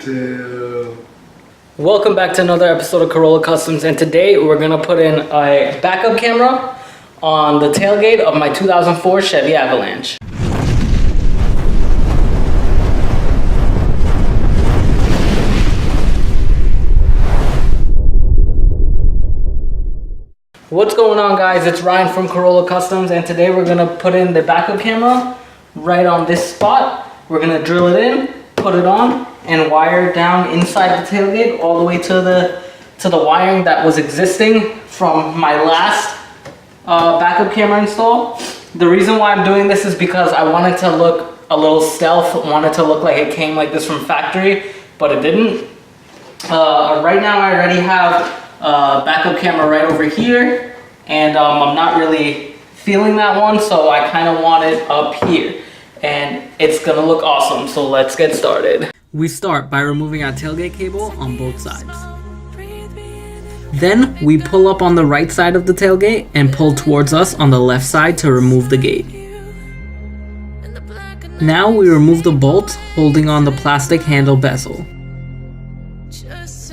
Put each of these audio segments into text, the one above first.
Damn. Welcome back to another episode of Corolla Customs, and today we're gonna put in a backup camera on the tailgate of my 2004 Chevy Avalanche. What's going on, guys? It's Ryan from Corolla Customs, and today we're gonna put in the backup camera right on this spot. We're gonna drill it in, put it on, and wire it down inside the tailgate all the way to the wiring that was existing from my last backup camera install. The reason why I'm doing this is because I wanted to look a little stealth, wanted to look like it came like this from factory, but it didn't. Right now I already have a backup camera right over here, and I'm not really feeling that one, so I kind of want it up here, and it's gonna look awesome. So let's get started. We start by removing our tailgate cable on both sides. Then we pull up on the right side of the tailgate and pull towards us on the left side to remove the gate. Now we remove the bolts holding on the plastic handle bezel.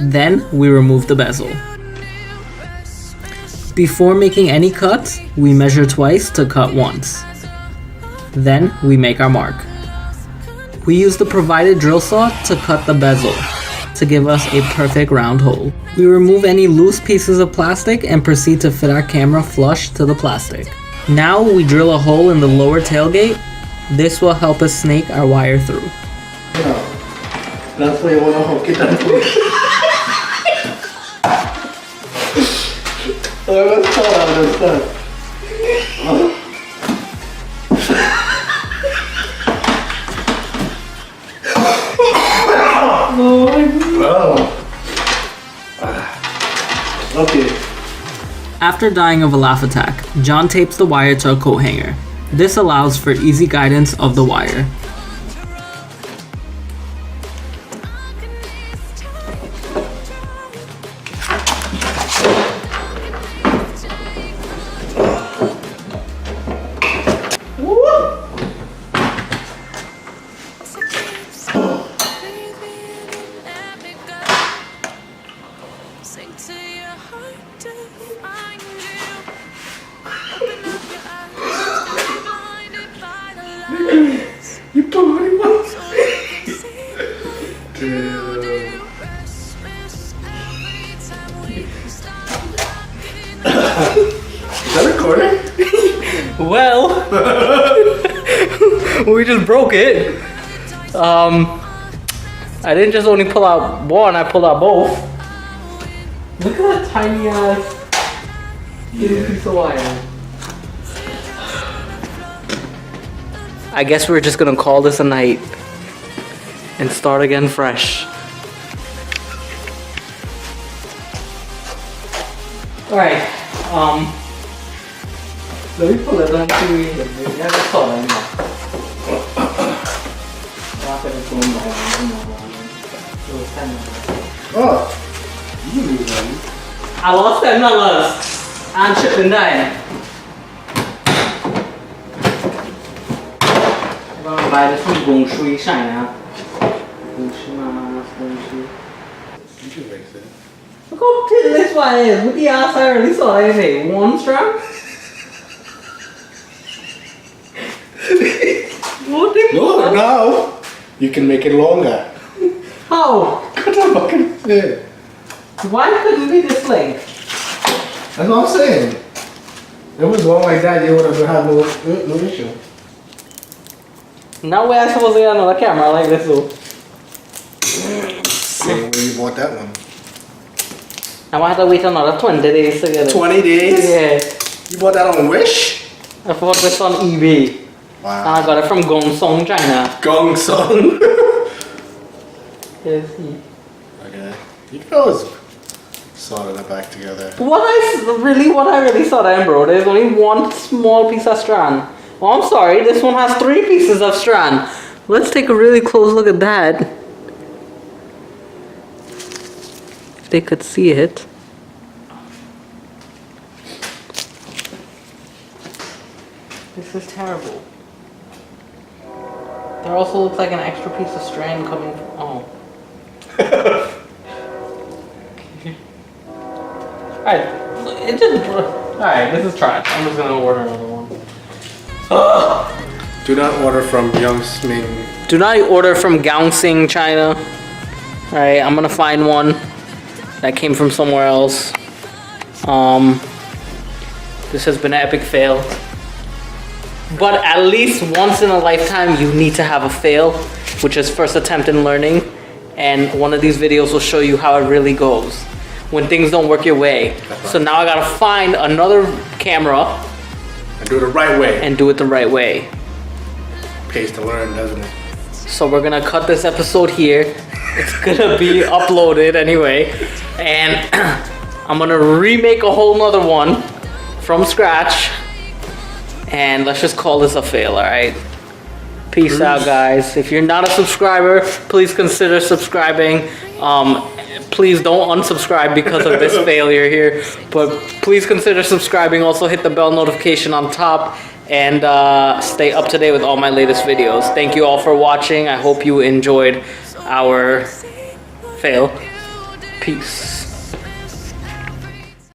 Then we remove the bezel. Before making any cuts, we measure twice to cut once. Then we make our mark. We use the provided drill saw to cut the bezel to give us a perfect round hole. We remove any loose pieces of plastic and proceed to fit our camera flush to the plastic. Now we drill a hole in the lower tailgate. This will help us snake our wire through. That's why you want to hook it up. Okay. After dying of a laugh attack, John tapes the wire to a coat hanger. This allows for easy guidance of the wire. You party one. Is that recording? Well, we just broke it. I didn't just only pull out one, I pulled out both. Look at that tiny ass piece of wire. I guess we're just gonna call this a night and start again fresh. Alright, let me pull it down to Oh, you knew that. I lost $10 and shipping day. I'm gonna buy this from Gongshui, China. You can make it. Look how thin this one is. With the ass I already saw it in it. One strap. What the No, now you can make it longer. How? Cut a fucking thing. Why couldn't it be this length? That's what I'm saying. If it was one like that, you would have had no issue. Now we're supposed to get another camera like this though. Same way you bought that one. I might have to wait another 20 days to get it. 20 days? Yeah. You bought that on Wish? I bought this on eBay. Wow. And I got it from Gongsong, China. Gongsong. Yes, he. Okay. You can always solder it back together. What I really saw then, bro, there's only one small piece of strand. Oh, I'm sorry, this one has 3 pieces of strand. Let's take a really close look at that. If they could see it. This is terrible. There also looks like an extra piece of strand coming from, oh. Alright, it just. Alright, this is trash. I'm just gonna order another one. Do not order from Youngsming. Do not order from Gangsing, China. Alright, I'm gonna find one that came from somewhere else. This has been an epic fail. But at least once in a lifetime, you need to have a fail, which is first attempt in learning. And one of these videos will show you how it really goes when things don't work your way. So now I gotta find another camera And do it the right way. and do it the right way. Pays to learn, doesn't it? So we're gonna cut this episode here. It's gonna be uploaded anyway. And I'm gonna remake a whole nother one from scratch. And let's just call this a fail, alright? Peace out, guys. If you're not a subscriber, please consider subscribing. Please don't unsubscribe because of this failure here. But please consider subscribing. Also hit the bell notification on top. And stay up to date with all my latest videos. Thank you all for watching. I hope you enjoyed our fail. Peace.